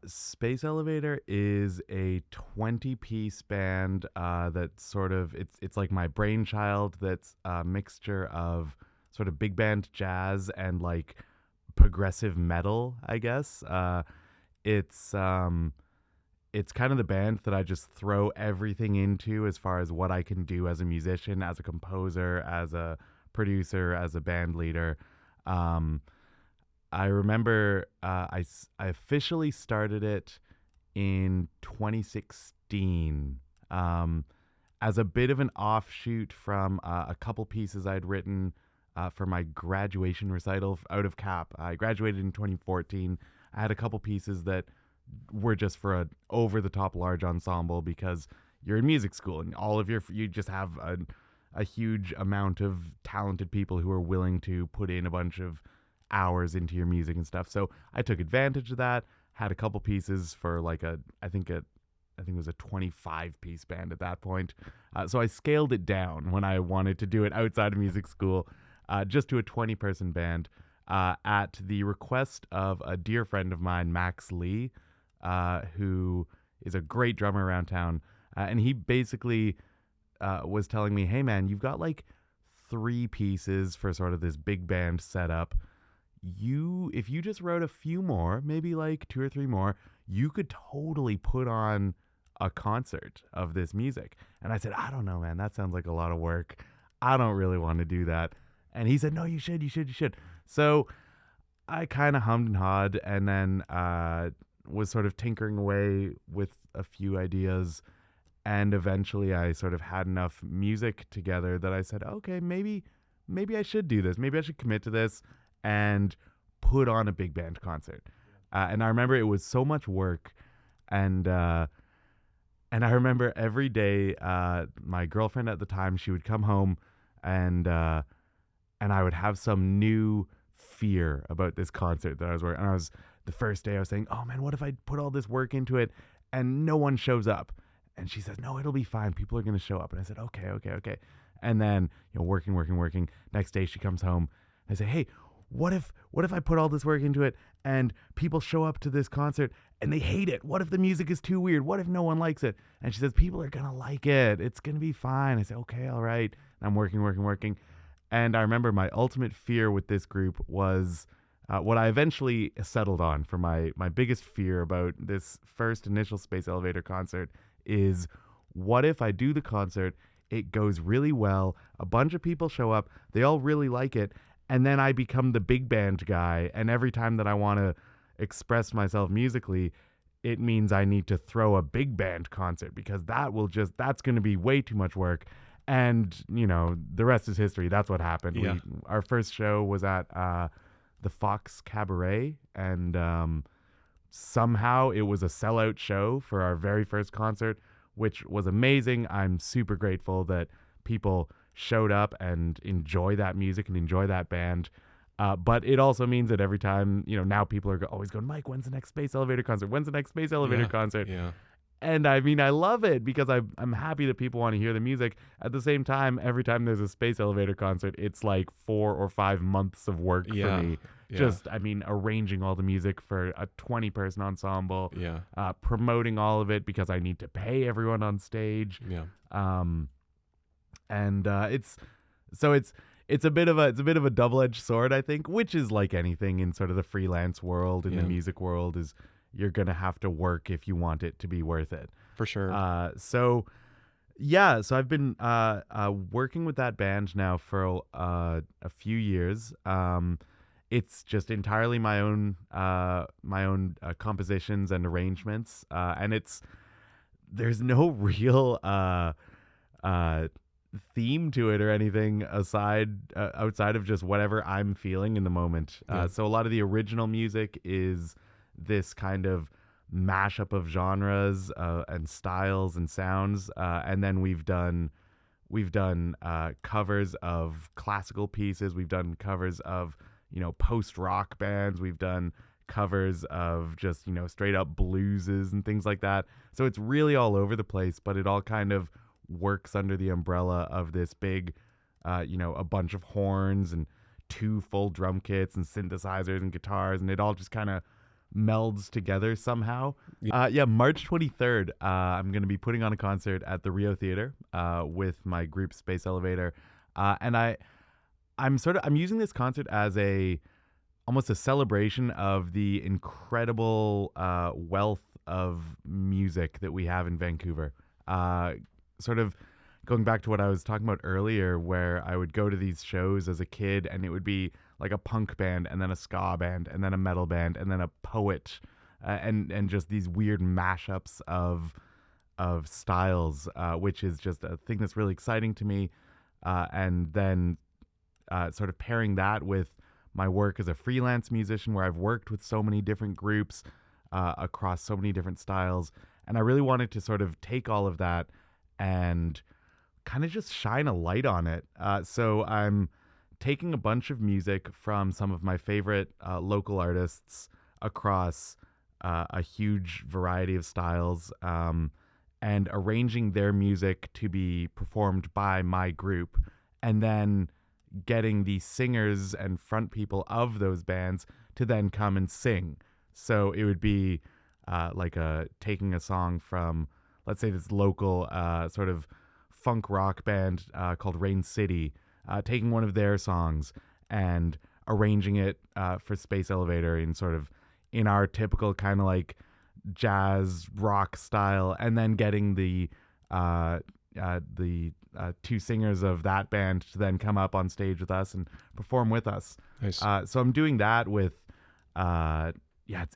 Space Elevator is a 20-piece band that's sort of it's like my brainchild. That's a mixture of sort of big band jazz and like progressive metal, I guess. It's it's kind of the band that I just throw everything into as far as what I can do as a musician, as a composer, as a producer, as a band leader. Um, I remember I officially started it in 2016 as a bit of an offshoot from a couple pieces I'd written for my graduation recital out of Cap. I graduated in 2014. I had a couple pieces that were just for a over-the-top large ensemble because you're in music school and you just have a huge amount of talented people who are willing to put in a bunch of hours into your music and stuff. So I took advantage of that, had a couple pieces for like I think it was a 25-piece band at that point. So I scaled it down when I wanted to do it outside of music school, just to a 20-person band, at the request of a dear friend of mine, Max Lee, who is a great drummer around town. And he basically was telling me, hey man, you've got like 3 pieces for sort of this big band setup. If you just wrote a few more, maybe like 2 or 3 more, you could totally put on a concert of this music. And I said, I don't know, man, that sounds like a lot of work. I don't really want to do that. And he said, no, you should. So I kind of hummed and hawed, and then was sort of tinkering away with a few ideas. And eventually I sort of had enough music together that I said, okay, maybe I should do this. Maybe I should commit to this and put on a big band concert. And I remember it was so much work. And I remember every day, my girlfriend at the time, she would come home and I would have some new fear about this concert that I was working. And the first day I was saying, oh man, what if I put all this work into it and no one shows up? And she says, no, it'll be fine. People are going to show up. And I said, okay. And then, working. Next day she comes home. I say, hey, what if I put all this work into it and people show up to this concert and they hate it? What if the music is too weird? What if no one likes it? And she says, people are going to like it. It's going to be fine. I say, okay, all right. And I'm working. And I remember my ultimate fear with this group was what I eventually settled on for my biggest fear about this first initial Space Elevator concert is, what if I do the concert, it goes really well, a bunch of people show up, they all really like it, and then I become the big band guy, and every time that I want to express myself musically, it means I need to throw a big band concert because that's going to be way too much work. And, the rest is history. That's what happened. Yeah. Our first show was at the Fox Cabaret, and somehow it was a sellout show for our very first concert, which was amazing. I'm super grateful that people showed up and enjoy that music and enjoy that band. But it also means that every time, now people are always going, Mike, when's the next Space Elevator concert? When's the next Space Elevator concert? Yeah. And I mean, I love it because I'm happy that people want to hear the music. At the same time, every time there's a Space Elevator concert, it's like 4 or 5 months of work for me. Yeah. Just, arranging all the music for a 20-person ensemble, promoting all of it because I need to pay everyone on stage. Yeah. It's a bit of a double-edged sword, I think, which is like anything in sort of the freelance world, in the music world, is you're going to have to work if you want it to be worth it. For sure. So I've been working with that band now for a few years. It's just entirely my own compositions and arrangements, and there's no real theme to it or anything outside of just whatever I'm feeling in the moment. So a lot of the original music is this kind of mashup of genres and styles and sounds, and then we've done covers of classical pieces. We've done covers of post-rock bands. We've done covers of just straight up blueses and things like that. So it's really all over the place, but it all kind of works under the umbrella of this big a bunch of horns and 2 full drum kits and synthesizers and guitars, and it all just kind of melds together somehow. March 23rd, I'm going to be putting on a concert at the Rio Theatre with my group Space Elevator. And I'm using this concert as almost a celebration of the incredible wealth of music that we have in Vancouver. Sort of going back to what I was talking about earlier, where I would go to these shows as a kid and it would be like a punk band and then a ska band and then a metal band and then a poet and just these weird mashups of styles, which is just a thing that's really exciting to me. And then sort of pairing that with my work as a freelance musician, where I've worked with so many different groups across so many different styles. And I really wanted to sort of take all of that and kind of just shine a light on it. So I'm taking a bunch of music from some of my favorite local artists across a huge variety of styles, and arranging their music to be performed by my group, and then getting the singers and front people of those bands to then come and sing. So it would be taking a song from, let's say, this local sort of funk rock band called Rain City, taking one of their songs and arranging it for Space Elevator in our typical kind of like jazz rock style, and then getting the two singers of that band to then come up on stage with us and perform with us. Nice. So I'm doing that with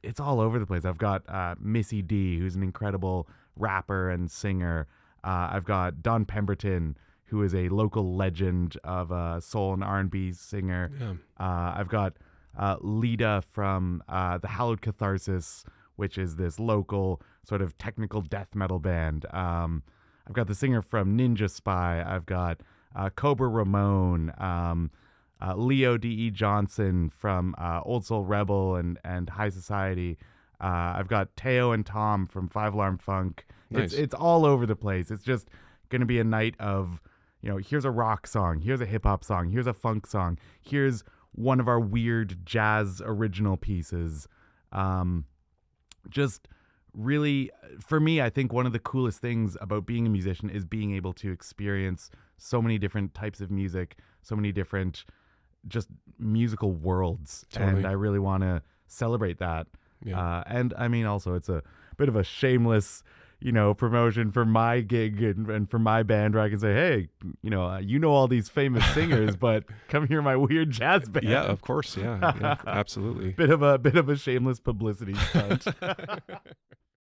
it's all over the place. I've got Missy D, who's an incredible rapper and singer. I've got Don Pemberton, who is a local legend of a soul and R&B singer. Yeah. I've got Lita from the Hallowed Catharsis, which is this local sort of technical death metal band. I've got the singer from Ninja Spy. I've got Cobra Ramon, Leo D.E. Johnson from Old Soul Rebel and High Society. I've got Teo and Tom from Five Alarm Funk. Nice. It's all over the place. It's just going to be a night of, here's a rock song, here's a hip hop song, here's a funk song, here's one of our weird jazz original pieces. Just really, for me, I think one of the coolest things about being a musician is being able to experience so many different types of music, so many different just musical worlds. Totally. And I really want to celebrate that. Yeah. And I mean, also it's a bit of a shameless, promotion for my gig and for my band, where I can say, hey, all these famous singers, but come hear my weird jazz band. Yeah, of course. Yeah, absolutely. Bit of a shameless publicity stunt.